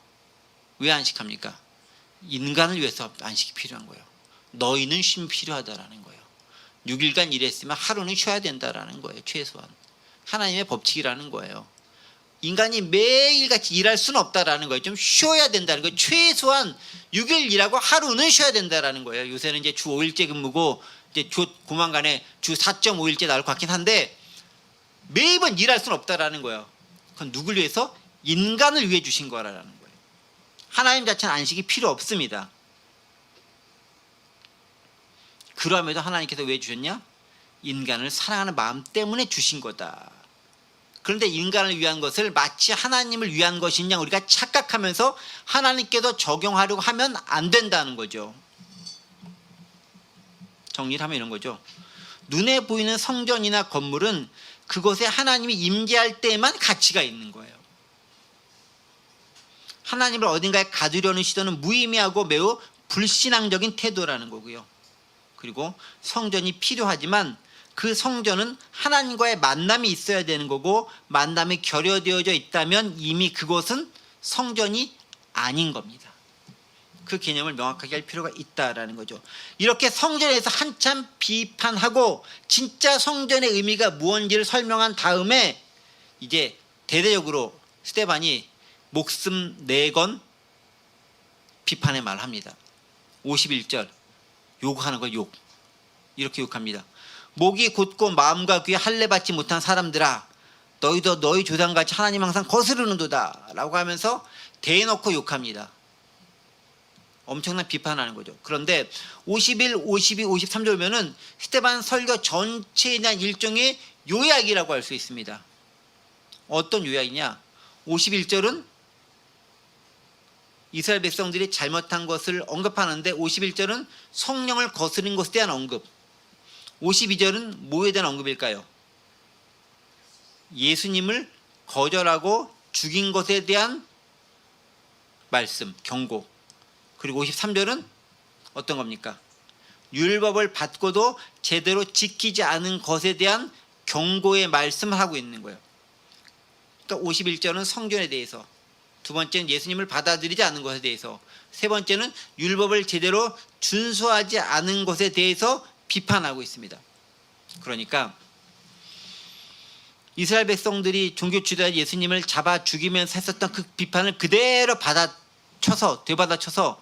왜 안식합니까? 인간을 위해서 안식이 필요한 거예요. 너희는 쉼 필요하다라는 거예요. 6일간 일했으면 하루는 쉬어야 된다라는 거예요. 최소한. 하나님의 법칙이라는 거예요. 인간이 매일같이 일할 수는 없다라는 거예요. 좀 쉬어야 된다는 거예요. 최소한 6일 일하고 하루는 쉬어야 된다라는 거예요. 요새는 이제 주 5일제 근무고 이제 조만간에 주 4.5일제 나올 것 같긴 한데 매번 일할 수는 없다라는 거예요. 그건 누굴 위해서? 인간을 위해 주신 거라는 거예요. 하나님 자체는 안식이 필요 없습니다. 그럼에도 하나님께서 왜 주셨냐? 인간을 사랑하는 마음 때문에 주신 거다. 그런데 인간을 위한 것을 마치 하나님을 위한 것이냐 우리가 착각하면서 하나님께도 적용하려고 하면 안 된다는 거죠. 정리를 하면 이런 거죠. 눈에 보이는 성전이나 건물은 그곳에 하나님이 임재할 때만 가치가 있는 거예요. 하나님을 어딘가에 가두려는 시도는 무의미하고 매우 불신앙적인 태도라는 거고요. 그리고 성전이 필요하지만 그 성전은 하나님과의 만남이 있어야 되는 거고 만남이 결여되어져 있다면 이미 그곳은 성전이 아닌 겁니다. 그 개념을 명확하게 할 필요가 있다라는 거죠. 이렇게 성전에서 한참 비판하고 진짜 성전의 의미가 무엇인지를 설명한 다음에 이제 대대적으로 스데반이 목숨 내건 비판의 말을 합니다. 51절 욕하는 거 욕. 이렇게 욕합니다. 목이 곧고 마음과 귀에 할례 받지 못한 사람들아 너희도 너희 조상같이 하나님 항상 거스르는도다 라고 하면서 대놓고 욕합니다. 엄청난 비판하는 거죠. 그런데 51, 52, 53절 보면은 스데반 설교 전체에 대한 일종의 요약이라고 할 수 있습니다. 어떤 요약이냐? 51절은 이스라엘 백성들이 잘못한 것을 언급하는데 51절은 성령을 거스른 것에 대한 언급, 52절은 뭐에 대한 언급일까요? 예수님을 거절하고 죽인 것에 대한 말씀, 경고. 그리고 53절은 어떤 겁니까? 율법을 받고도 제대로 지키지 않은 것에 대한 경고의 말씀을 하고 있는 거예요. 그러니까 51절은 성전에 대해서, 두 번째는 예수님을 받아들이지 않은 것에 대해서, 세 번째는 율법을 제대로 준수하지 않은 것에 대해서 비판하고 있습니다. 그러니까 이스라엘 백성들이 종교 지도자 예수님을 잡아 죽이면서 했었던 그 비판을 그대로 되받아쳐서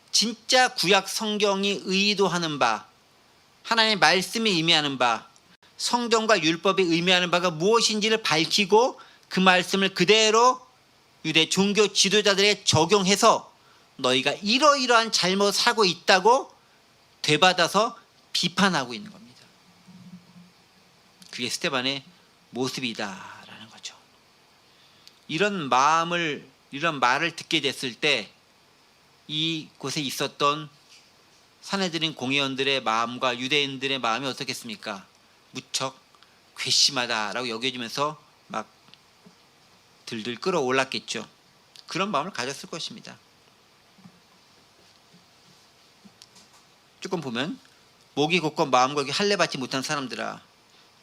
진짜 구약 성경이 의도하는 바, 하나님의 말씀이 의미하는 바, 성경과 율법이 의미하는 바가 무엇인지를 밝히고 그 말씀을 그대로 유대 종교 지도자들에게 적용해서 너희가 이러이러한 잘못을 하고 있다고 되받아서 비판하고 있는 겁니다. 그게 스데반의 모습이다라는 거죠. 이런 말을 듣게 됐을 때 이곳에 있었던 산헤드린 공회원들의 마음과 유대인들의 마음이 어떻겠습니까? 무척 괘씸하다라고 여겨지면서 막 들들 끌어올랐겠죠. 그런 마음을 가졌을 것입니다. 조금 보면 목이 곧고 마음과 귀 할례 받지 못한 사람들아,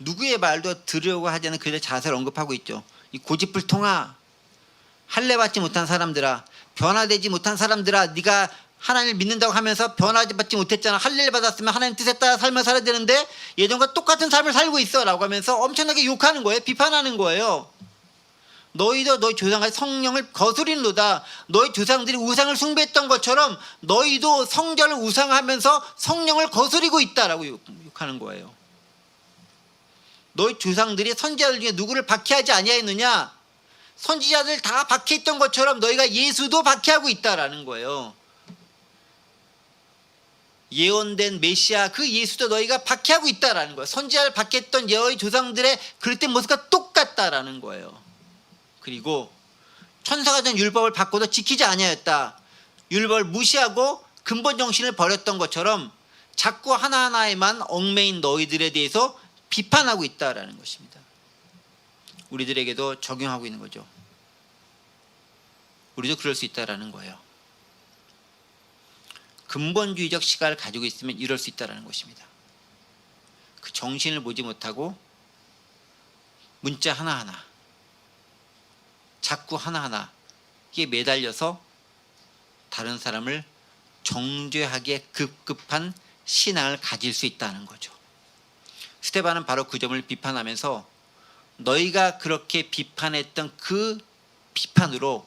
누구의 말도 들으려고 하지 않는 그들의 자세를 언급하고 있죠. 이 고집불통아, 할례 받지 못한 사람들아, 변화되지 못한 사람들아, 네가 하나님을 믿는다고 하면서 변화하지 받지 못했잖아. 할례를 받았으면 하나님 뜻에 따라 삶을 살아야 되는데 예전과 똑같은 삶을 살고 있어 라고 하면서 엄청나게 욕하는 거예요. 비판하는 거예요. 너희도 너희 조상같이 성령을 거스리는도다. 너희 조상들이 우상을 숭배했던 것처럼 너희도 성전을 우상하면서 성령을 거스리고 있다라고 욕하는 거예요. 너희 조상들이 선지자들 중에 누구를 박해하지 아니하였느냐? 선지자들 다 박해했던 것처럼 너희가 예수도 박해하고 있다라는 거예요. 예언된 메시아 그 예수도 너희가 박해하고 있다라는 거예요. 선지자를 박해했던 너희 조상들의 그릇된 모습과 똑같다라는 거예요. 그리고 천사가 된 율법을 받고도 지키지 아니하였다. 율법을 무시하고 근본 정신을 버렸던 것처럼 자꾸 하나하나에만 얽매인 너희들에 대해서 비판하고 있다라는 것입니다. 우리들에게도 적용하고 있는 거죠. 우리도 그럴 수 있다라는 거예요. 근본주의적 시각을 가지고 있으면 이럴 수 있다라는 것입니다. 그 정신을 보지 못하고 문자 하나하나, 자꾸 하나하나 이게 매달려서 다른 사람을 정죄하기에 급급한 신앙을 가질 수 있다는 거죠. 스데반은 바로 그 점을 비판하면서 너희가 그렇게 비판했던 그 비판으로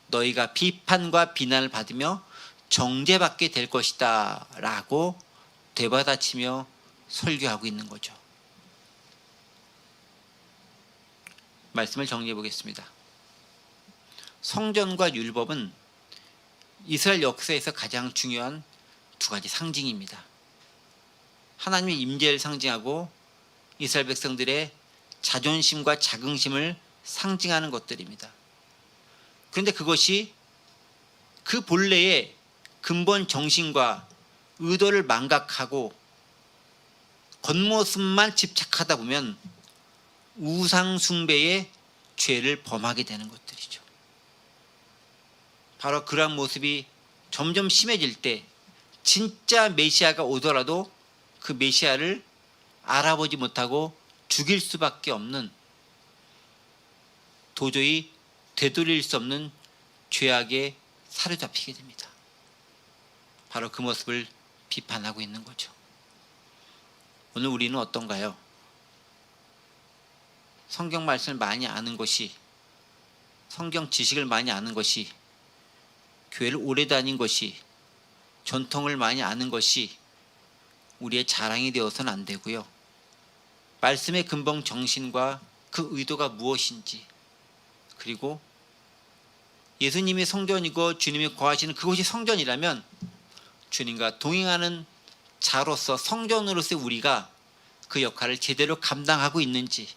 너희가 비판과 비난을 받으며 정죄받게 될 것이다 라고 되받아치며 설교하고 있는 거죠. 말씀을 정리해 보겠습니다. 성전과 율법은 이스라엘 역사에서 가장 중요한 두 가지 상징입니다. 하나님의 임재를 상징하고 이스라엘 백성들의 자존심과 자긍심을 상징하는 것들입니다. 그런데 그것이 그 본래의 근본 정신과 의도를 망각하고 겉모습만 집착하다 보면 우상 숭배의 죄를 범하게 되는 것들이죠. 바로 그러한 모습이 점점 심해질 때 진짜 메시아가 오더라도 그 메시아를 알아보지 못하고 죽일 수밖에 없는, 도저히 되돌릴 수 없는 죄악에 사로잡히게 됩니다. 바로 그 모습을 비판하고 있는 거죠. 오늘 우리는 어떤가요? 성경 말씀을 많이 아는 것이, 성경 지식을 많이 아는 것이, 교회를 오래 다닌 것이, 전통을 많이 아는 것이 우리의 자랑이 되어서는 안 되고요. 말씀의 근본 정신과 그 의도가 무엇인지, 그리고 예수님이 성전이고 주님이 거하시는 그곳이 성전이라면 주님과 동행하는 자로서, 성전으로서의 우리가 그 역할을 제대로 감당하고 있는지,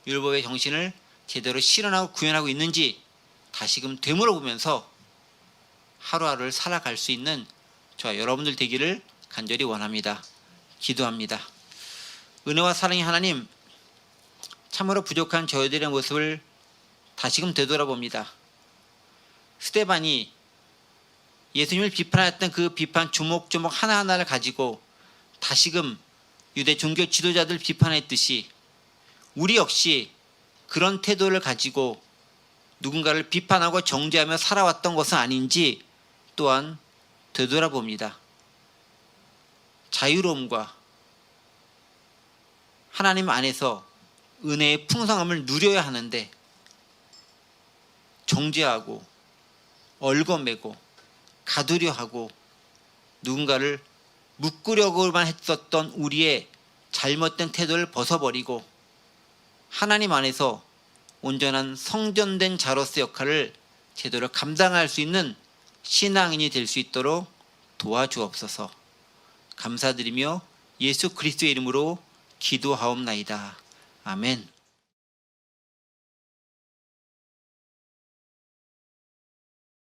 율법의 정신을 제대로 실현하고 구현하고 있는지 다시금 되물어보면서 하루하루를 살아갈 수 있는 저와 여러분들 되기를 간절히 원합니다. 기도합니다. 은혜와 사랑의 하나님, 참으로 부족한 저희들의 모습을 다시금 되돌아봅니다. 스데반이 예수님을 비판했던 그 비판 조목조목 하나하나를 가지고 다시금 유대 종교 지도자들 비판했듯이 우리 역시 그런 태도를 가지고 누군가를 비판하고 정죄하며 살아왔던 것은 아닌지 또한 되돌아봅니다. 자유로움과 하나님 안에서 은혜의 풍성함을 누려야 하는데 정죄하고 얽어매고 가두려 하고 누군가를 묶으려고만 했었던 우리의 잘못된 태도를 벗어버리고 하나님 안에서 온전한 성전된 자로서 역할을 제대로 감당할 수 있는 신앙인이 될 수 있도록 도와주옵소서. 감사드리며 예수 그리스도의 이름으로 기도하옵나이다. 아멘.